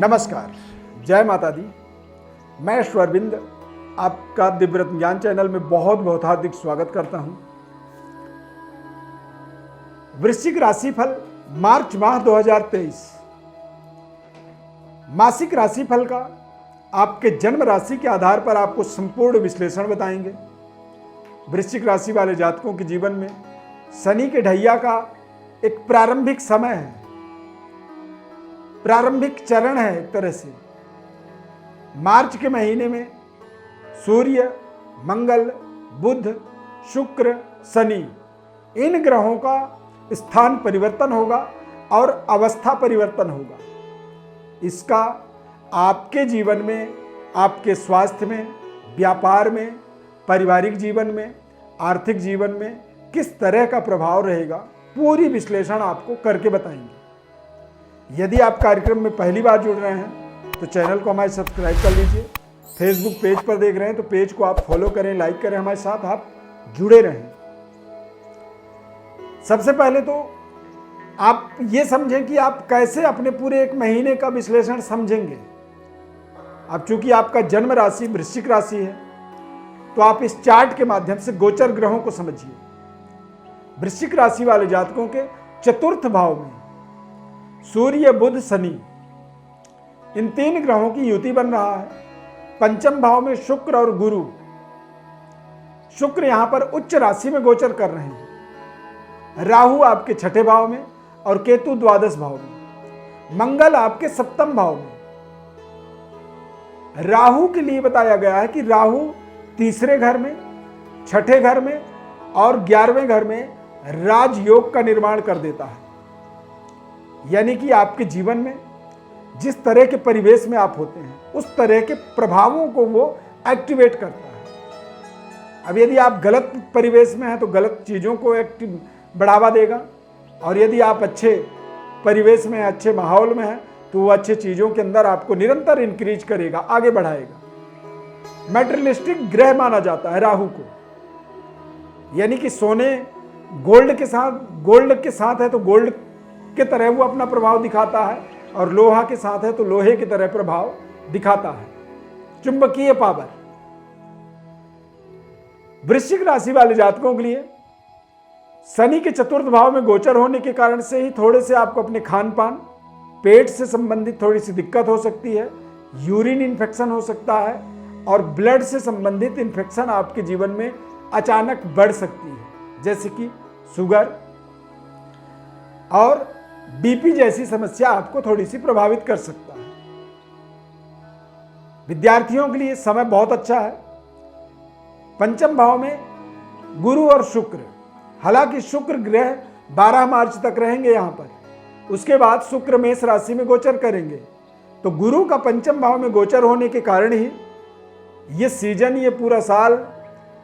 नमस्कार, जय माता दी। मैं अश्वरविंद आपका दिव्यरत्न ज्ञान चैनल में बहुत बहुत हार्दिक स्वागत करता हूं। वृश्चिक राशिफल मार्च माह 2023 मासिक राशिफल का आपके जन्म राशि के आधार पर आपको संपूर्ण विश्लेषण बताएंगे। वृश्चिक राशि वाले जातकों के जीवन में शनि के ढैया का एक प्रारंभिक समय है, प्रारंभिक चरण है। एक तरह से मार्च के महीने में सूर्य, मंगल, बुध, शुक्र, शनि इन ग्रहों का स्थान परिवर्तन होगा और अवस्था परिवर्तन होगा। इसका आपके जीवन में, आपके स्वास्थ्य में, व्यापार में, पारिवारिक जीवन में, आर्थिक जीवन में किस तरह का प्रभाव रहेगा, पूरी विश्लेषण आपको करके बताएंगे। यदि आप कार्यक्रम में पहली बार जुड़ रहे हैं तो चैनल को हमारे सब्सक्राइब कर लीजिए। फेसबुक पेज पर देख रहे हैं तो पेज को आप फॉलो करें, लाइक करें, हमारे साथ आप जुड़े रहें। सबसे पहले तो आप ये समझें कि आप कैसे अपने पूरे एक महीने का विश्लेषण समझेंगे। अब चूंकि आपका जन्म राशि वृश्चिक राशि है तो आप इस चार्ट के माध्यम से गोचर ग्रहों को समझिए। वृश्चिक राशि वाले जातकों के चतुर्थ भाव में सूर्य, बुध, शनि इन तीन ग्रहों की युति बन रहा है। पंचम भाव में शुक्र और गुरु। शुक्र यहां पर उच्च राशि में गोचर कर रहे हैं। राहु आपके छठे भाव में और केतु द्वादश भाव में। मंगल आपके सप्तम भाव में। राहु के लिए बताया गया है कि राहु तीसरे घर में, छठे घर में और 11वें घर में राजयोग का निर्माण कर देता है। यानी कि आपके जीवन में जिस तरह के परिवेश में आप होते हैं उस तरह के प्रभावों को वो एक्टिवेट करता है। अब यदि आप गलत परिवेश में हैं तो गलत चीज़ों को बढ़ावा देगा, और यदि आप अच्छे परिवेश में, अच्छे माहौल में हैं तो वो अच्छे चीज़ों के अंदर आपको निरंतर इंक्रीज करेगा, आगे बढ़ाएगा। मैटेरियलिस्टिक ग्रह माना जाता है राहु को। यानी कि सोने गोल्ड के साथ है तो गोल्ड के तरह वो अपना प्रभाव दिखाता है, और लोहा के साथ है तो लोहे की तरह प्रभाव दिखाता है। चुंबकीय पावर। वृश्चिक राशि वाले जातकों के लिए शनि के चतुर्थ भाव में गोचर होने के कारण से ही थोड़े से आपको अपने खान पान, पेट से संबंधित थोड़ी सी दिक्कत हो सकती है, यूरिन इन्फेक्शन हो सकता है, और ब्लड से संबंधित इन्फेक्शन आपके जीवन में अचानक बढ़ सकती है, जैसे कि शुगर और बीपी जैसी समस्या आपको थोड़ी सी प्रभावित कर सकता है। विद्यार्थियों के लिए समय बहुत अच्छा है। पंचम भाव में गुरु और शुक्र। हालांकि शुक्र ग्रह 12 मार्च तक रहेंगे यहां पर, उसके बाद शुक्र मेष राशि में गोचर करेंगे। तो गुरु का पंचम भाव में गोचर होने के कारण ही ये सीजन, ये पूरा साल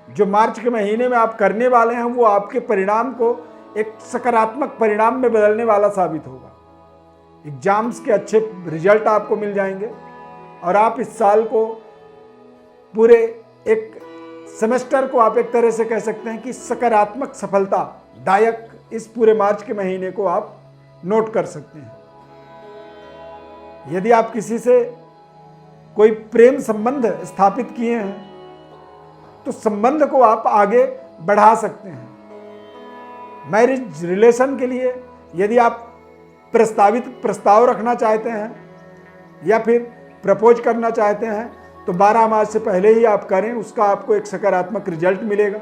जो मार्च के महीने में आप करने वाले हैं वो आपके परिणाम को एक सकारात्मक परिणाम में बदलने वाला साबित होगा। एग्जाम्स के अच्छे रिजल्ट आपको मिल जाएंगे और आप इस साल को, पूरे एक सेमेस्टर को आप एक तरह से कह सकते हैं कि सकारात्मक सफलता दायक इस पूरे मार्च के महीने को आप नोट कर सकते हैं। यदि आप किसी से कोई प्रेम संबंध स्थापित किए हैं तो संबंध को आप आगे बढ़ा सकते हैं। मैरिज रिलेशन के लिए यदि आप प्रस्ताव रखना चाहते हैं या फिर प्रपोज करना चाहते हैं तो 12 मार्च से पहले ही आप करें, उसका आपको एक सकारात्मक रिजल्ट मिलेगा।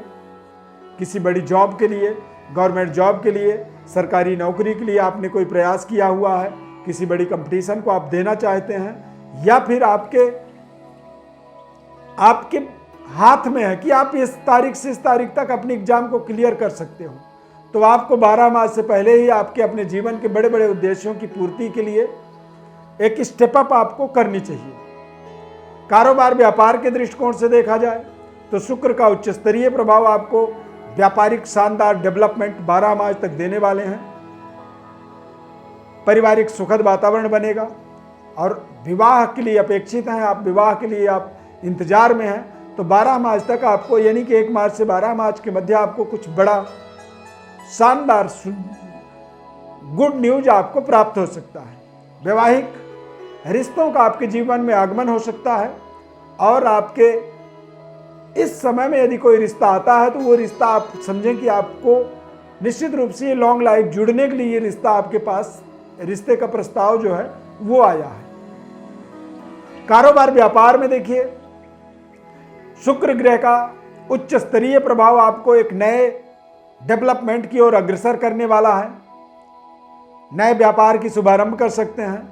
किसी बड़ी जॉब के लिए, गवर्नमेंट जॉब के लिए, सरकारी नौकरी के लिए आपने कोई प्रयास किया हुआ है, किसी बड़ी कंपटीशन को आप देना चाहते हैं, या फिर आपके हाथ में है कि आप इस तारीख से इस तारीख तक अपने एग्जाम को क्लियर कर सकते हो, तो आपको 12 मार्च से पहले ही आपके अपने जीवन के बड़े बड़े उद्देश्यों की पूर्ति के लिए एक स्टेप अप आपको करनी चाहिए। कारोबार व्यापार के दृष्टिकोण से देखा जाए तो शुक्र का उच्च स्तरीय प्रभाव आपको व्यापारिक शानदार डेवलपमेंट 12 मार्च तक देने वाले हैं। पारिवारिक सुखद वातावरण बनेगा और विवाह के लिए अपेक्षित हैं, आप विवाह के लिए आप इंतजार में हैं, तो 12 मार्च तक आपको, यानी कि 1 मार्च से 12 मार्च के मध्य आपको कुछ बड़ा शानदार गुड न्यूज आपको प्राप्त हो सकता है। वैवाहिक रिश्तों का आपके जीवन में आगमन हो सकता है। और आपके इस समय में यदि कोई रिश्ता आता है तो वो रिश्ता आप समझें कि आपको निश्चित रूप से लॉन्ग लाइफ जुड़ने के लिए ये रिश्ता आपके पास, रिश्ते का प्रस्ताव जो है वो आया है। कारोबार व्यापार में देखिए, शुक्र ग्रह का उच्च स्तरीय प्रभाव आपको एक नए डेवलपमेंट की ओर अग्रसर करने वाला है। नए व्यापार की शुभारंभ कर सकते हैं।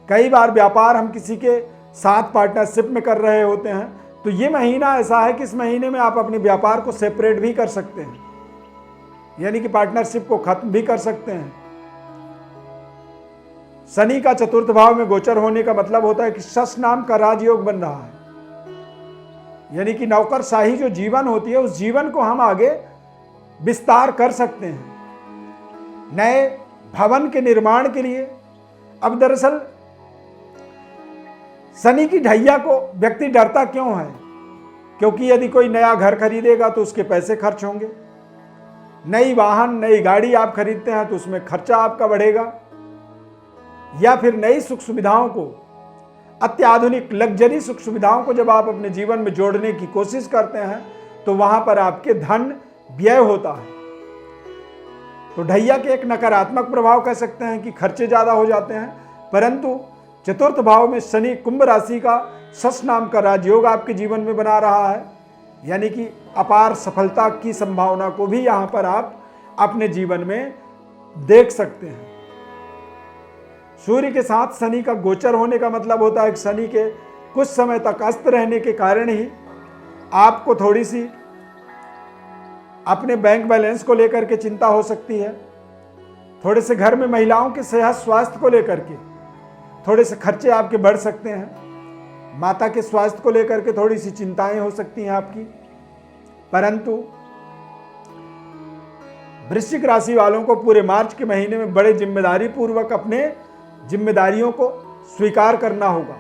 कई बार व्यापार हम किसी के साथ पार्टनरशिप में कर रहे होते हैं, तो ये महीना ऐसा है कि इस महीने में आप अपने व्यापार को सेपरेट भी कर सकते हैं, यानी कि पार्टनरशिप को खत्म भी कर सकते हैं। शनि का चतुर्थ भाव में गोचर होने का मतलब होता है कि शश नाम का राजयोग बन रहा है, यानी कि नौकरशाही जो जीवन होती है उस जीवन को हम आगे विस्तार कर सकते हैं। नए भवन के निर्माण के लिए अब दरअसल शनि की ढैया को व्यक्ति डरता क्यों है? क्योंकि यदि कोई नया घर खरीदेगा तो उसके पैसे खर्च होंगे। नई वाहन, नई गाड़ी आप खरीदते हैं तो उसमें खर्चा आपका बढ़ेगा। या फिर नई सुख सुविधाओं को, अत्याधुनिक लग्जरी सुख सुविधाओं को जब आप अपने जीवन में जोड़ने की कोशिश करते हैं तो वहां पर आपके धन व्यय होता है। तो ढैया के एक नकारात्मक प्रभाव कह सकते हैं कि खर्चे ज्यादा हो जाते हैं। परंतु चतुर्थ भाव में शनि कुंभ राशि का शश नाम का राजयोग आपके जीवन में बना रहा है, यानी कि अपार सफलता की संभावना को भी यहां पर आप अपने जीवन में देख सकते हैं। सूर्य के साथ शनि का गोचर होने का मतलब होता है कि शनि के कुछ समय तक अस्त रहने के कारण ही आपको थोड़ी सी अपने बैंक बैलेंस को लेकर के चिंता हो सकती है। थोड़े से घर में महिलाओं के सेहत स्वास्थ्य को लेकर के थोड़े से खर्चे आपके बढ़ सकते हैं। माता के स्वास्थ्य को लेकर के थोड़ी सी चिंताएं हो सकती हैं आपकी। परंतु वृश्चिक राशि वालों को पूरे मार्च के महीने में बड़े जिम्मेदारी पूर्वक अपने जिम्मेदारियों को स्वीकार करना होगा।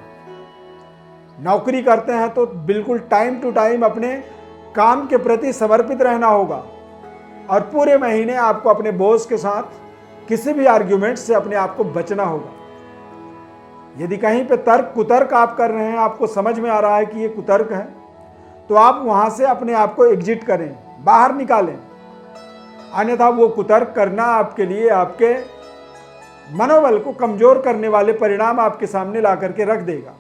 नौकरी करते हैं तो बिल्कुल टाइम टू टाइम अपने काम के प्रति समर्पित रहना होगा। और पूरे महीने आपको अपने बॉस के साथ किसी भी आर्ग्यूमेंट से अपने आप को बचना होगा। यदि कहीं पे तर्क कुतर्क आप कर रहे हैं, आपको समझ में आ रहा है कि ये कुतर्क है, तो आप वहां से अपने आप को एग्जिट करें, बाहर निकालें। अन्यथा वो कुतर्क करना आपके लिए आपके मनोबल को कमजोर करने वाले परिणाम आपके सामने ला करके रख देगा।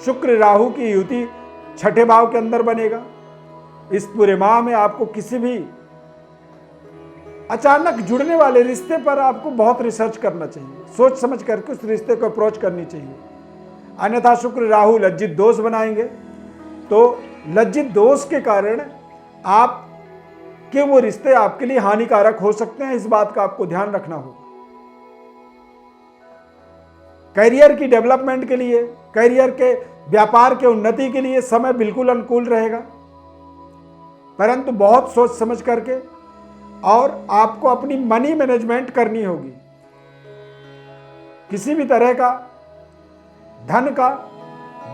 शुक्र राहु की युति छठे भाव के अंदर बनेगा। इस पूरे माह में आपको किसी भी अचानक जुड़ने वाले रिश्ते पर आपको बहुत रिसर्च करना चाहिए, सोच समझ करके उस रिश्ते को अप्रोच करनी चाहिए। अन्यथा शुक्र राहु लज्जित दोष बनाएंगे, तो लज्जित दोष के कारण आप के वो रिश्ते आपके लिए हानिकारक हो सकते हैं। इस बात का आपको ध्यान रखना होगा। करियर की डेवलपमेंट के लिए, करियर के व्यापार के उन्नति के लिए समय बिल्कुल अनुकूल रहेगा, परंतु बहुत सोच समझ करके और आपको अपनी मनी मैनेजमेंट करनी होगी। किसी भी तरह का धन का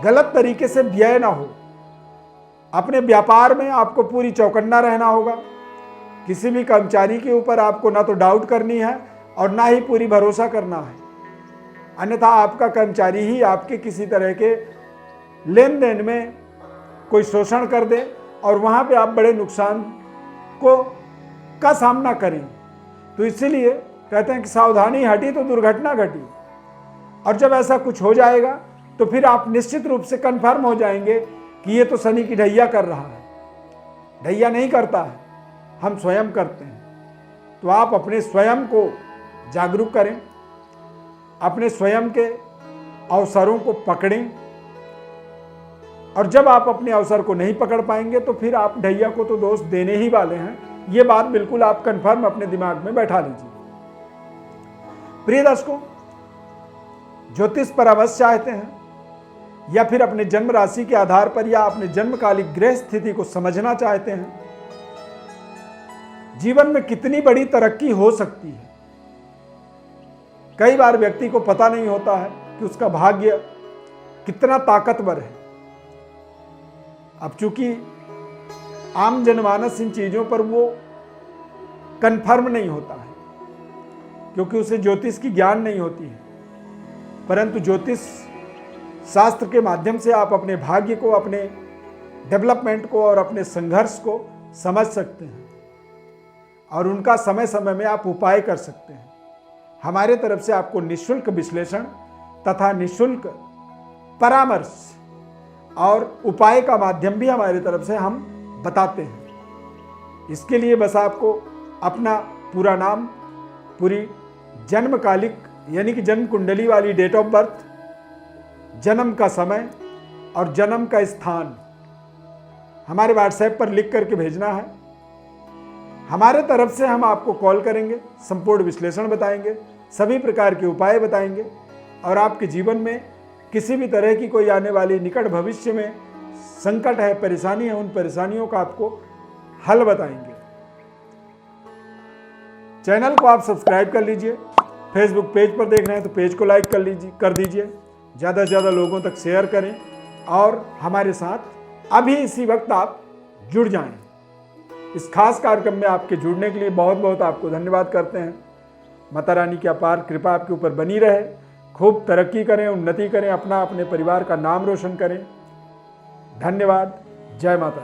गलत तरीके से व्यय ना हो। अपने व्यापार में आपको पूरी चौकन्ना रहना होगा। किसी भी कर्मचारी के ऊपर आपको ना तो डाउट करनी है और ना ही पूरी भरोसा करना है, अन्यथा आपका कर्मचारी ही आपके किसी तरह के लेन देन में कोई शोषण कर दे और वहां पे आप बड़े नुकसान का सामना करें। तो इसीलिए कहते हैं कि सावधानी हटी तो दुर्घटना घटी। और जब ऐसा कुछ हो जाएगा तो फिर आप निश्चित रूप से कंफर्म हो जाएंगे कि ये तो शनि की ढैया कर रहा है। ढैया नहीं करता है, हम स्वयं करते हैं। तो आप अपने स्वयं को जागरूक करें, अपने स्वयं के अवसरों को पकड़ें। और जब आप अपने अवसर को नहीं पकड़ पाएंगे तो फिर आप ढैया को तो दोष देने ही वाले हैं। ये बात बिल्कुल आप कंफर्म अपने दिमाग में बैठा लीजिए। प्रिय दर्शकों, ज्योतिष परामर्श चाहते हैं या फिर अपने जन्म राशि के आधार पर या अपने जन्मकालिक ग्रह स्थिति को समझना चाहते हैं, जीवन में कितनी बड़ी तरक्की हो सकती है। कई बार व्यक्ति को पता नहीं होता है कि उसका भाग्य कितना ताकतवर है। अब चूंकि आम जनमानस इन चीजों पर वो कंफर्म नहीं होता है, क्योंकि उसे ज्योतिष की ज्ञान नहीं होती है। परंतु ज्योतिष शास्त्र के माध्यम से आप अपने भाग्य को, अपने डेवलपमेंट को और अपने संघर्ष को समझ सकते हैं और उनका समय समय में आप उपाय कर सकते हैं। हमारे तरफ से आपको निःशुल्क विश्लेषण तथा निःशुल्क परामर्श और उपाय का माध्यम भी हमारे तरफ से हम बताते हैं। इसके लिए बस आपको अपना पूरा नाम, पूरी जन्मकालिक यानी कि जन्म कुंडली वाली डेट ऑफ बर्थ, जन्म का समय और जन्म का स्थान हमारे व्हाट्सएप पर लिख करके भेजना है। हमारे तरफ से हम आपको कॉल करेंगे, संपूर्ण विश्लेषण बताएंगे, सभी प्रकार के उपाय बताएंगे और आपके जीवन में किसी भी तरह की कोई आने वाली निकट भविष्य में संकट है, परेशानी है, उन परेशानियों का आपको हल बताएंगे। चैनल को आप सब्सक्राइब कर लीजिए। फेसबुक पेज पर देख रहे हैं तो पेज को लाइक कर दीजिए, ज़्यादा से ज़्यादा लोगों तक शेयर करें और हमारे साथ अभी इसी वक्त आप जुड़ जाएं। इस खास कार्यक्रम में आपके जुड़ने के लिए बहुत बहुत आपको धन्यवाद करते हैं। माता रानी की अपार कृपा आपके ऊपर बनी रहे, खूब तरक्की करें, उन्नति करें, अपना अपने परिवार का नाम रोशन करें। धन्यवाद। जय माता।